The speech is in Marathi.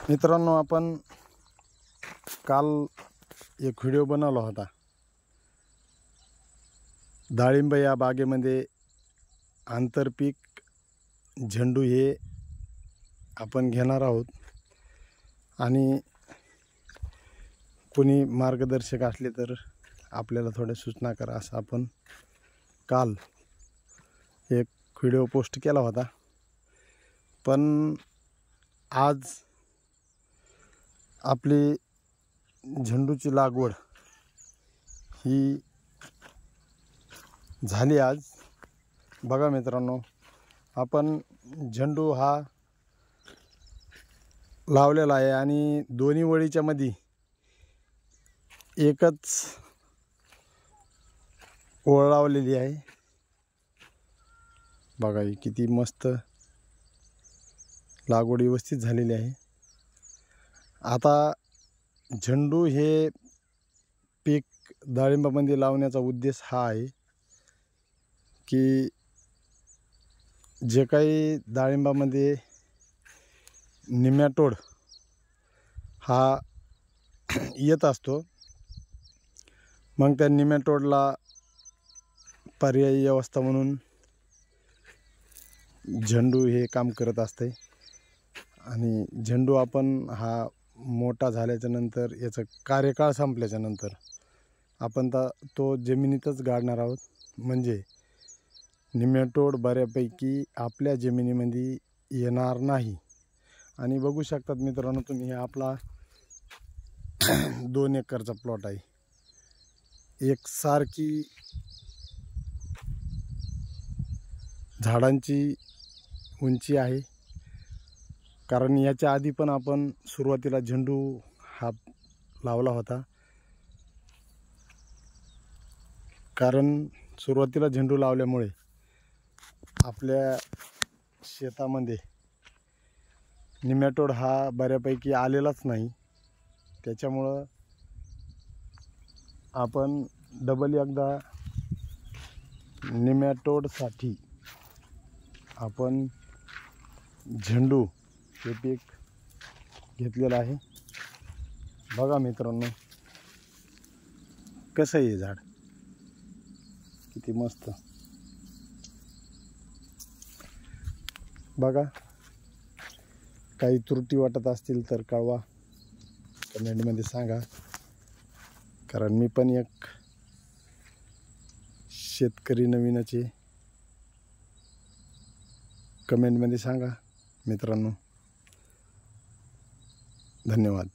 मित्रांनो, आपण काल एक व्हिडिओ बनवला होता। डाळिंब या बागेमध्ये आंतरपीक झेंडू हे आपण घेणार आहोत आणि कोणी मार्गदर्शक असले तर आपल्याला थोड्या सूचना करा असं आपण काल एक व्हिडिओ पोस्ट केला होता। पण आज आपली झेंडूची लागवड ही झाली। आज बघा मित्रांनो, आपण झेंडू हा लावलेला आहे आणि दोन्ही वळीच्या मध्ये एकच ओळ लावलेली आहे। बघा ही किती मस्त लागवड व्यवस्थित झालेली आहे। आता झेंडू हे पीक डाळिंबामध्ये लावण्याचा उद्देश हा आहे की जे काही डाळिंबामध्ये निमॅटोड हा येत असतो, मग त्या निमॅटोडला पर्यायी व्यवस्था म्हणून झेंडू हे काम करत असते। आणि झेंडू आपण हा मोठा झाल्याच्या नंतर याचा कार्यकाळ संपल्याच्या नंतर आपण तो जमिनीतच गाडणार आहोत, म्हणजे निमॅटोड बऱ्यापैकी आपल्या जमिनीमध्ये येणार नाही। आणि बघू शकतात मित्रांनो तुम्ही, हे आपला 2 एकरचा प्लॉट आहे। एकसारखी झाडांची उंची आहे, कारण याच्या आधी पण आपण सुरुवातीला झेंडू हा लावला होता। कारण सुरुवातीला झेंडू लावल्यामुळे आपल्या शेतामध्ये निमॅटोड हा बऱ्यापैकी आलेलाच नाही। त्याच्यामुळं आपण डबल एकदा निमॅटोडसाठी आपण झेंडू हे पीक घेतलेलं आहे। बघा मित्रांनो, कसं आहे झाड, किती मस्त। बघा, काही त्रुटी वाटत असतील तर कळवा, कमेंटमध्ये सांगा। कारण मी पण एक शेतकरी नवीनच आहे, कमेंटमध्ये सांगा मित्रांनो। धन्यवाद।